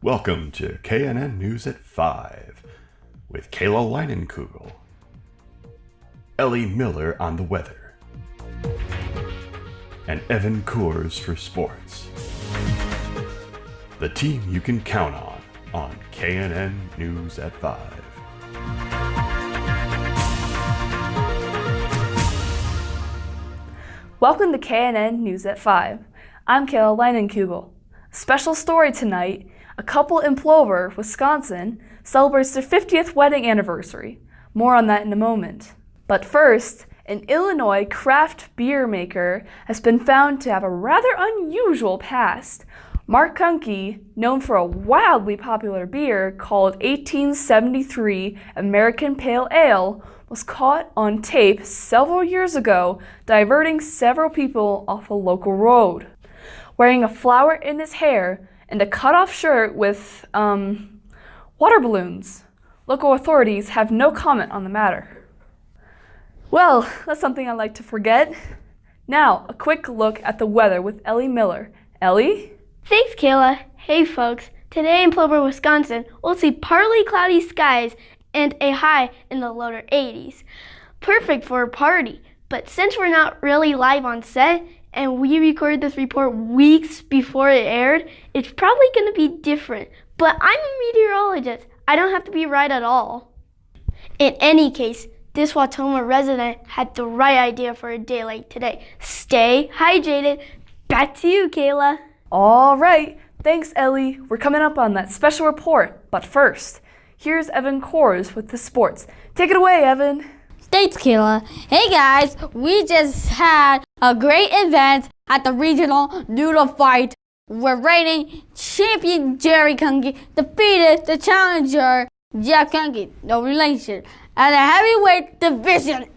Welcome to KNN News at 5 with Kayla Leinenkugel, Ellie Miller on the weather, and Evan Coors for sports. The team you can count on KNN News at 5. Welcome to KNN News at 5. I'm Kayla Leinenkugel. Special story tonight. A couple in Plover, Wisconsin, celebrates their 50th wedding anniversary. More on that in a moment. But first, an Illinois craft beer maker has been found to have a rather unusual past. Mark Kunke, known for a wildly popular beer called 1873 American Pale Ale, was caught on tape several years ago diverting several people off a local road. Wearing a flower in his hair and a cut-off shirt with, water balloons. Local authorities have no comment on the matter. Well, that's something I like to forget. Now, a quick look at the weather with Ellie Miller. Ellie? Thanks, Kayla. Hey, folks. Today in Plover, Wisconsin, we'll see partly cloudy skies and a high in the lower 80s. Perfect for a party. But since we're not really live on set, and we recorded this report weeks before it aired, it's probably going to be different. But I'm a meteorologist. I don't have to be right at all. In any case, this Wautoma resident had the right idea for a day like today. Stay hydrated. Back to you, Kayla. All right. Thanks, Ellie. We're coming up on that special report. But first, here's Evan Coors with the sports. Take it away, Evan. Thanks, Kayla. Hey guys, we just had a great event at the regional noodle fight where reigning champion Gerry Kunke defeated the challenger Jeff Kunke, no relation, at the heavyweight division.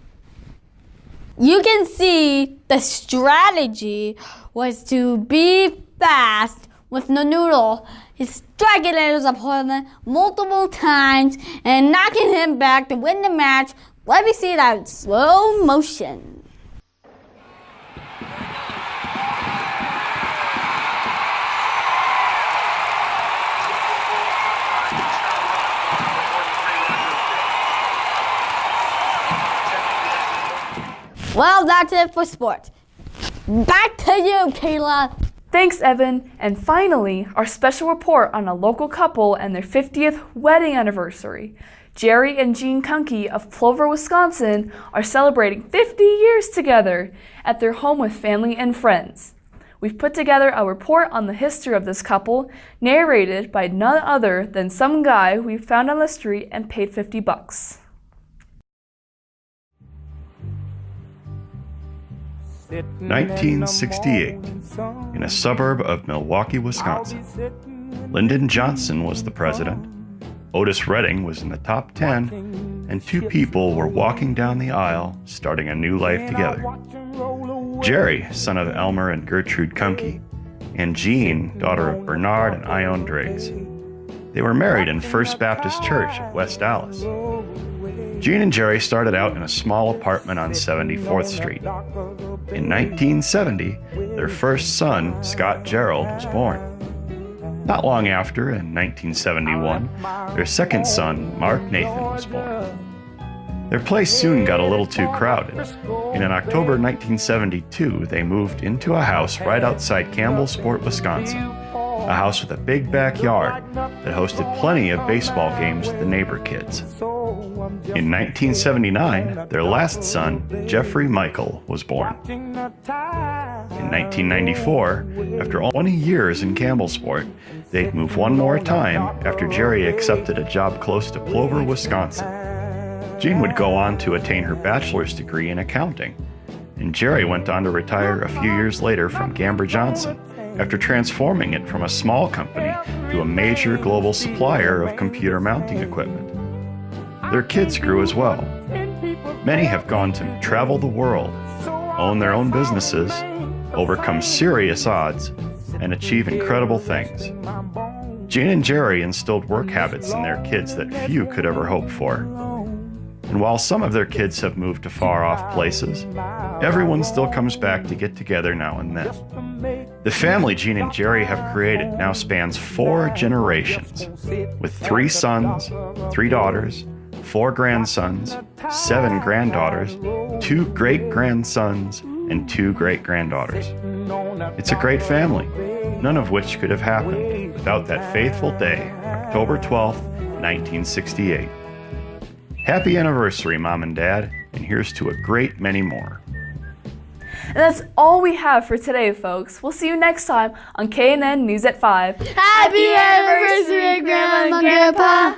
You can see the strategy was to be fast with the noodle. He's striking at his opponent multiple times and knocking him back to win the match. Let me see that in slow motion. Well, that's it for sports. Back to you, Kayla. Thanks, Evan. And finally, our special report on a local couple and their 50th wedding anniversary. Gerry and Jean Kunke of Plover, Wisconsin are celebrating 50 years together at their home with family and friends. We've put together a report on the history of this couple, narrated by none other than some guy we found on the street and paid $50. 1968, in a suburb of Milwaukee, Wisconsin. Lyndon Johnson was the president. Otis Redding was in the top 10, and two people were walking down the aisle, starting a new life together. Gerry, son of Elmer and Gertrude Kunke, and Jean, daughter of Bernard and Ione Driggs. They were married in First Baptist Church of West Dallas. Jean and Gerry started out in a small apartment on 74th Street. In 1970, their first son, Scott Gerald, was born. Not long after, in 1971, their second son, Mark Nathan, was born. Their place soon got a little too crowded, and in October 1972, they moved into a house right outside Campbellsport, Wisconsin, a house with a big backyard that hosted plenty of baseball games with the neighbor kids. In 1979, their last son, Jeffrey Michael, was born. In 1994, after 20 years in Campbellsport, they'd move one more time after Gerry accepted a job close to Plover, Wisconsin. Jean would go on to attain her bachelor's degree in accounting, and Gerry went on to retire a few years later from Gamber Johnson after transforming it from a small company to a major global supplier of computer mounting equipment. Their kids grew as well. Many have gone to travel the world, own their own businesses, overcome serious odds, and achieve incredible things. Jean and Gerry instilled work habits in their kids that few could ever hope for. And And while some of their kids have moved to far off places, everyone still comes back to get together now and then. The family Gene and Gerry have created now spans 4 generations, with 3 sons, 3 daughters, 4 grandsons, 7 granddaughters, 2 great-grandsons, and 2 great-granddaughters. It's a great family, none of which could have happened without that faithful day, October 12th, 1968. Happy anniversary, Mom and Dad, and here's to a great many more. And that's all we have for today, folks. We'll see you next time on KNN News at 5. Happy anniversary, Grandma and Grandpa!